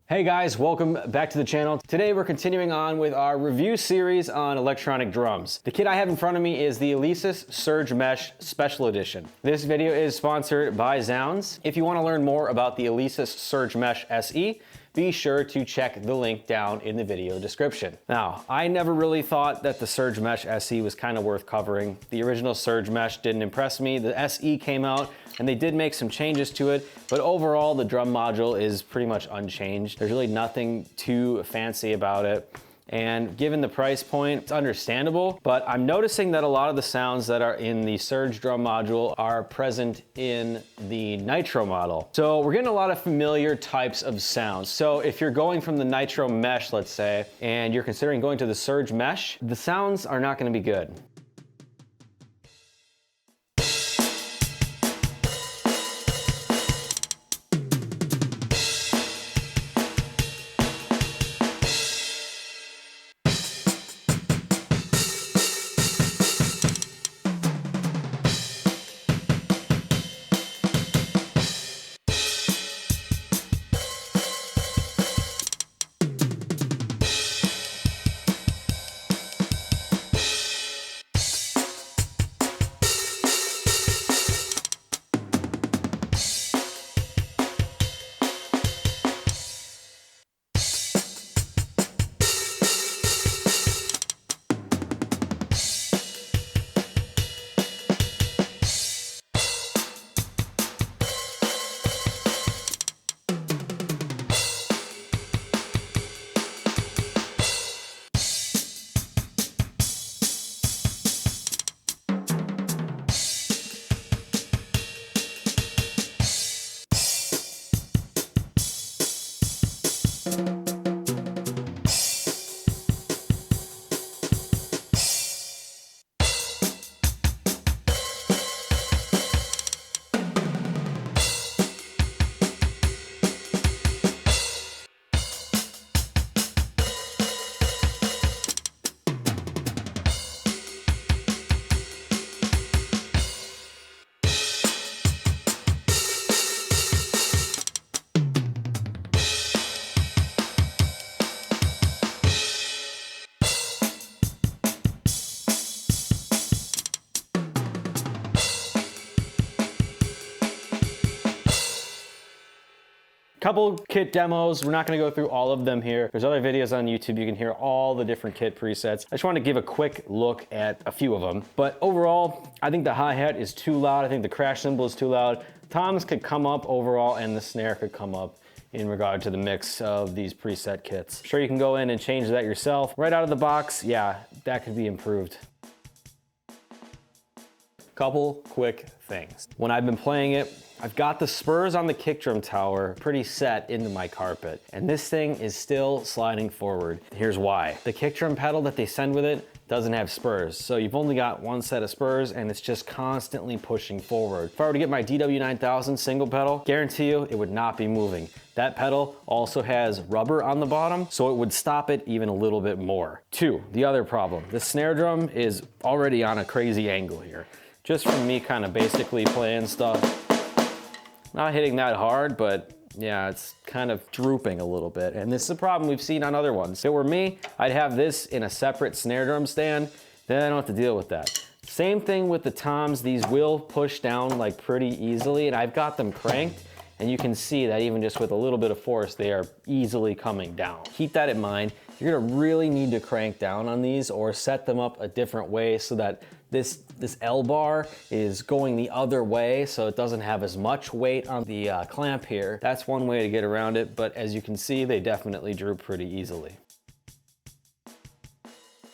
Hey guys, welcome back to the channel. Today we're continuing on with our review series on electronic drums. The kit I have in front of me is the Alesis Surge Mesh Special Edition. This video is sponsored by Zounds. If you want to learn more about the Alesis Surge Mesh SE, be sure to check the link down in the video description. Now, I never really thought that the Surge Mesh SE was kind of worth covering. The original Surge Mesh didn't impress me. The SE came out and they did make some changes to it, but overall the drum module is pretty much unchanged. There's really nothing too fancy about it. And given the price point, it's understandable, but I'm noticing that a lot of the sounds that are in the Surge drum module are present in the Nitro model. So we're getting a lot of familiar types of sounds. So if you're going from the Nitro Mesh, let's say, and you're considering going to the Surge Mesh, the sounds are not gonna be good. Couple kit demos. We're not gonna go through all of them here. There's other videos on YouTube. You can hear all the different kit presets. I just want to give a quick look at a few of them. But overall, I think the hi-hat is too loud. I think the crash cymbal is too loud. Toms could come up overall and the snare could come up in regard to the mix of these preset kits. Sure, you can go in and change that yourself. Right out of the box, yeah, that could be improved. Couple quick things. When I've been playing it, I've got the spurs on the kick drum tower pretty set into my carpet, and this thing is still sliding forward. Here's why. The kick drum pedal that they send with it doesn't have spurs, so you've only got one set of spurs and it's just constantly pushing forward. If I were to get my DW9000 single pedal, guarantee you it would not be moving. That pedal also has rubber on the bottom, so it would stop it even a little bit more. Two, the other problem. The snare drum is already on a crazy angle here. Just from me kind of basically playing stuff. Not hitting that hard, but yeah, it's kind of drooping a little bit. And this is a problem we've seen on other ones. If it were me, I'd have this in a separate snare drum stand, then I don't have to deal with that. Same thing with the toms. These will push down like pretty easily, and I've got them cranked, and you can see that even just with a little bit of force, they are easily coming down. Keep that in mind. You're gonna really need to crank down on these or set them up a different way so that this L bar is going the other way so it doesn't have as much weight on the clamp here. That's one way to get around it, but as you can see, they definitely droop pretty easily.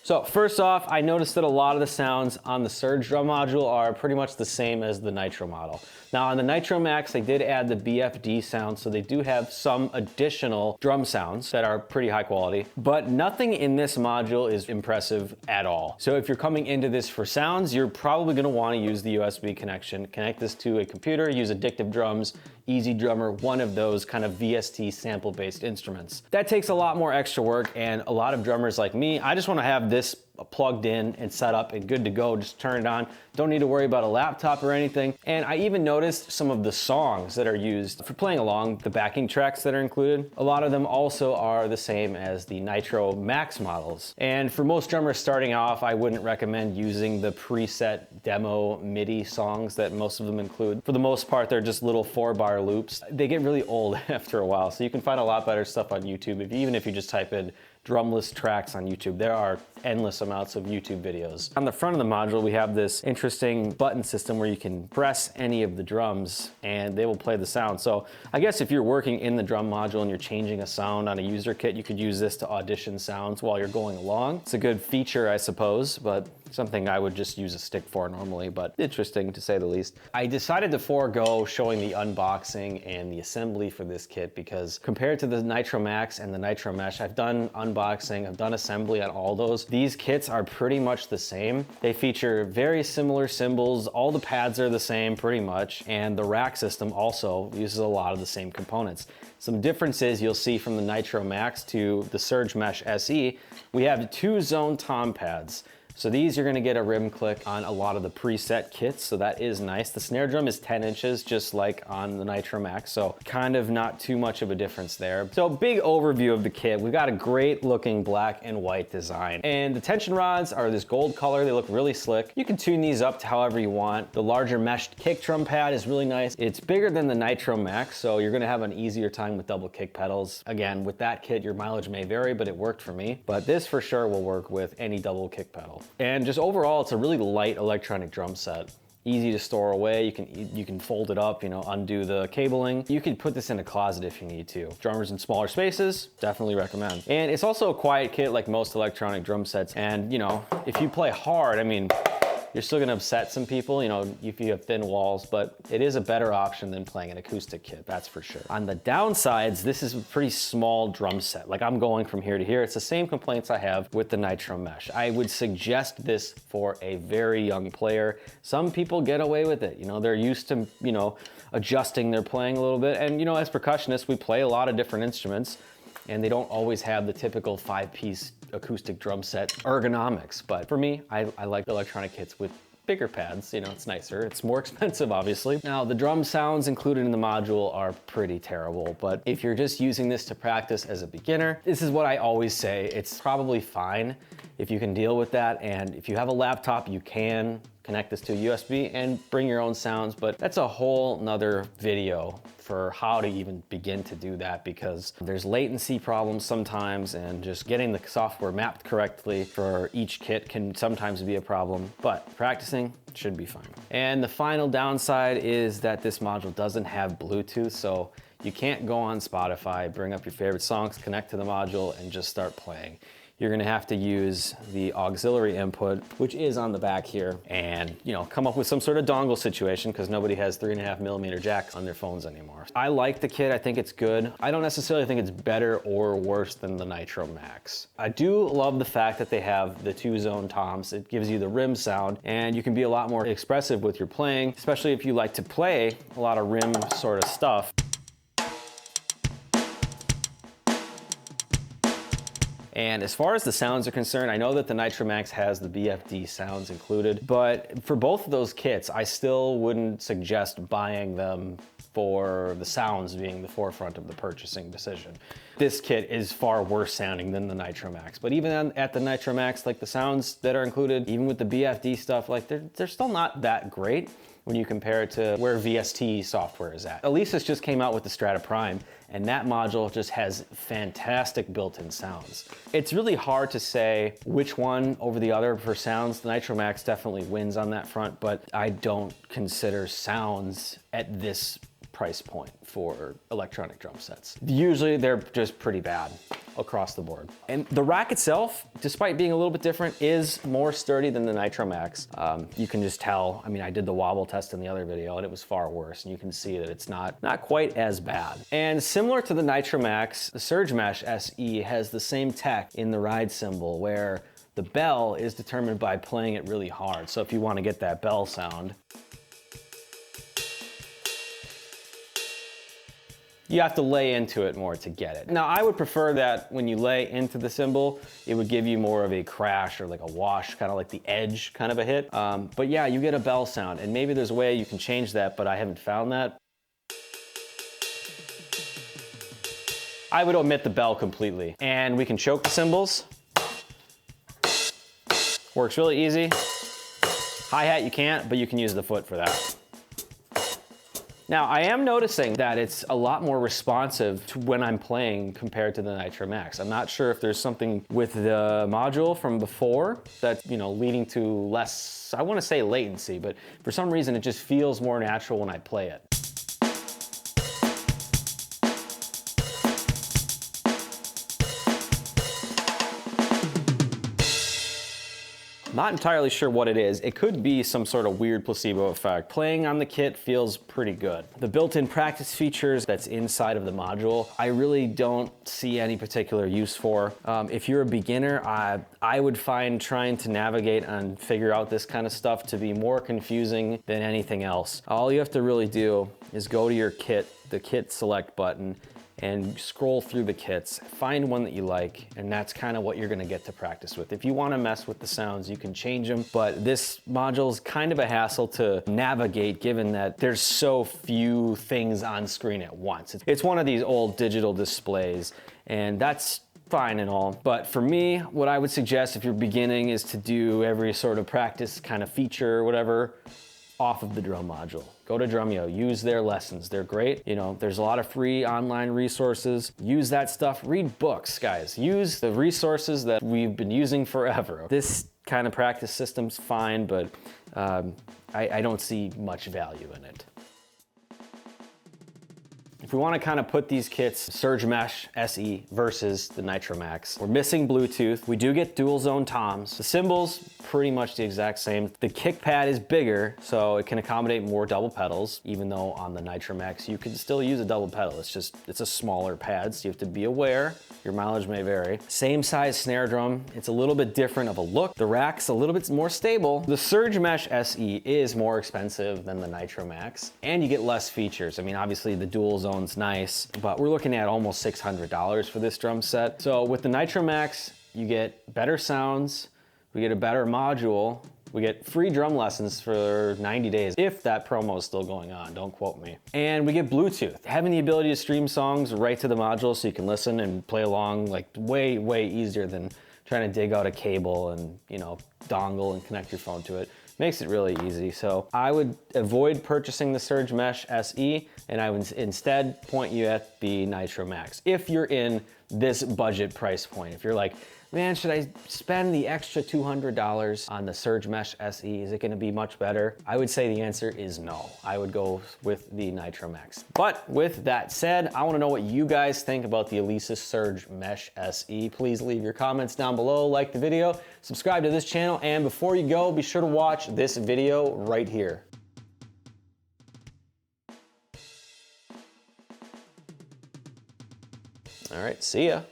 So first off, I noticed that a lot of the sounds on the Surge drum module are pretty much the same as the Nitro model. Now on the Nitro MAX, they did add the BFD sound, so they do have some additional drum sounds that are pretty high quality, but nothing in this module is impressive at all. So if you're coming into this for sounds, you're probably gonna wanna use the USB connection, connect this to a computer, use Addictive Drums, Easy Drummer, one of those kind of VST sample-based instruments. That takes a lot more extra work, and a lot of drummers like me, I just wanna have this plugged in and set up and good to go. Just turn it on. Don't need to worry about a laptop or anything. And I even noticed some of the songs that are used for playing along, the backing tracks that are included. A lot of them also are the same as the Nitro MAX models. And for most drummers starting off, I wouldn't recommend using the preset demo MIDI songs that most of them include. For the most part, they're just little 4-bar loops. They get really old after a while, so you can find a lot better stuff on YouTube, even if you just type in drumless tracks on YouTube. There are endless amounts of YouTube videos. On the front of the module, we have this interesting button system where you can press any of the drums and they will play the sound. So I guess if you're working in the drum module and you're changing a sound on a user kit, you could use this to audition sounds while you're going along. It's a good feature, I suppose, but something I would just use a stick for normally, but interesting to say the least. I decided to forego showing the unboxing and the assembly for this kit because compared to the Nitro MAX and the Nitro Mesh, I've done unboxing, I've done assembly on all those. These kits are pretty much the same. They feature very similar cymbals. All the pads are the same pretty much. And the rack system also uses a lot of the same components. Some differences you'll see from the Nitro MAX to the Surge Mesh SE, we have 2 zone tom pads. So these you're gonna get a rim click on a lot of the preset kits, so that is nice. The snare drum is 10 inches, just like on the Nitro MAX, so kind of not too much of a difference there. So big overview of the kit. We've got a great looking black and white design. And the tension rods are this gold color. They look really slick. You can tune these up to however you want. The larger meshed kick drum pad is really nice. It's bigger than the Nitro MAX, so you're gonna have an easier time with double kick pedals. Again, with that kit, your mileage may vary, but it worked for me. But this for sure will work with any double kick pedal. And just overall, it's a really light electronic drum set. Easy to store away. You can fold it up, undo the cabling. You can put this in a closet if you need to. Drummers in smaller spaces, definitely recommend. And it's also a quiet kit like most electronic drum sets. And if you play hard, you're still gonna upset some people, if you have thin walls, but it is a better option than playing an acoustic kit, that's for sure. On the downsides, this is a pretty small drum set. Like I'm going from here to here. It's the same complaints I have with the Nitro Mesh. I would suggest this for a very young player. Some people get away with it. They're used to, adjusting their playing a little bit. And, as percussionists, we play a lot of different instruments and they don't always have the typical 5-piece acoustic drum set ergonomics. But for me, I like electronic kits with bigger pads. It's nicer. It's more expensive, obviously. Now, the drum sounds included in the module are pretty terrible, but if you're just using this to practice as a beginner, this is what I always say. It's probably fine if you can deal with that. And if you have a laptop, you can connect this to a USB and bring your own sounds, but that's a whole nother video for how to even begin to do that because there's latency problems sometimes and just getting the software mapped correctly for each kit can sometimes be a problem, but practicing should be fine. And the final downside is that this module doesn't have Bluetooth, so you can't go on Spotify, bring up your favorite songs, connect to the module, and just start playing. You're gonna have to use the auxiliary input, which is on the back here, and come up with some sort of dongle situation because nobody has 3.5mm jacks on their phones anymore. I like the kit, I think it's good. I don't necessarily think it's better or worse than the Nitro MAX. I do love the fact that they have the 2 zone toms. It gives you the rim sound and you can be a lot more expressive with your playing, especially if you like to play a lot of rim sort of stuff. And as far as the sounds are concerned, I know that the Nitro MAX has the BFD sounds included, but for both of those kits, I still wouldn't suggest buying them for the sounds being the forefront of the purchasing decision. This kit is far worse sounding than the Nitro MAX, but even at the Nitro MAX, like the sounds that are included, even with the BFD stuff, like they're still not that great when you compare it to where VST software is at. Alesis just came out with the Strata Prime, and that module just has fantastic built-in sounds. It's really hard to say which one over the other for sounds. The Nitro MAX definitely wins on that front, but I don't consider sounds at this price point for electronic drum sets. Usually they're just pretty bad across the board. And the rack itself, despite being a little bit different, is more sturdy than the Nitro MAX. You can just tell, I did the wobble test in the other video and it was far worse, and you can see that it's not quite as bad. And similar to the Nitro MAX, the Surge Mesh SE has the same tech in the ride cymbal where the bell is determined by playing it really hard. So if you want to get that bell sound, you have to lay into it more to get it. Now, I would prefer that when you lay into the cymbal, it would give you more of a crash or like a wash, kind of like the edge kind of a hit. But yeah, you get a bell sound, and maybe there's a way you can change that, but I haven't found that. I would omit the bell completely. And we can choke the cymbals. Works really easy. Hi-hat you can't, but you can use the foot for that. Now, I am noticing that it's a lot more responsive to when I'm playing compared to the Nitro MAX. I'm not sure if there's something with the module from before that's, you know, leading to less, I want to say latency, but for some reason it just feels more natural when I play it. Not entirely sure what it is. It could be some sort of weird placebo effect. Playing on the kit feels pretty good. The built-in practice features that's inside of the module, I really don't see any particular use for. If you're a beginner, I would find trying to navigate and figure out this kind of stuff to be more confusing than anything else. All you have to really do is go to your kit, the kit select button, and scroll through the kits, find one that you like, and that's kind of what you're gonna get to practice with. If you wanna mess with the sounds, you can change them, but this module is kind of a hassle to navigate given that there's so few things on screen at once. It's one of these old digital displays, and that's fine and all, but for me, what I would suggest if you're beginning is to do every sort of practice kind of feature or whatever off of the drum module. Go to Drumeo, use their lessons. They're great. You know, there's a lot of free online resources. Use that stuff. Read books, guys. Use the resources that we've been using forever. This kind of practice system's fine, but I don't see much value in it. If we want to kind of put these kits, Surge Mesh SE versus the Nitro MAX, we're missing Bluetooth. We do get dual zone toms. The cymbals, pretty much the exact same. The kick pad is bigger, so it can accommodate more double pedals, even though on the Nitro MAX, you can still use a double pedal. It's a smaller pad, so you have to be aware. Your mileage may vary. Same size snare drum. It's a little bit different of a look. The rack's a little bit more stable. The Surge Mesh SE is more expensive than the Nitro MAX, and you get less features. I mean, obviously the dual zone's nice, but we're looking at almost $600 for this drum set. So with the Nitro MAX, you get better sounds, we get a better module, we get free drum lessons for 90 days, if that promo is still going on, don't quote me. And we get Bluetooth. Having the ability to stream songs right to the module so you can listen and play along, like way, way easier than trying to dig out a cable and, you know, dongle and connect your phone to it. Makes it really easy. So I would avoid purchasing the Surge Mesh SE, and I would instead point you at the Nitro MAX. If you're in this budget price point, if you're like, man, should I spend the extra $200 on the Surge Mesh SE? Is it gonna be much better? I would say the answer is no. I would go with the Nitro MAX. But with that said, I wanna know what you guys think about the Alesis Surge Mesh SE. Please leave your comments down below, like the video, subscribe to this channel, and before you go, be sure to watch this video right here. All right, see ya.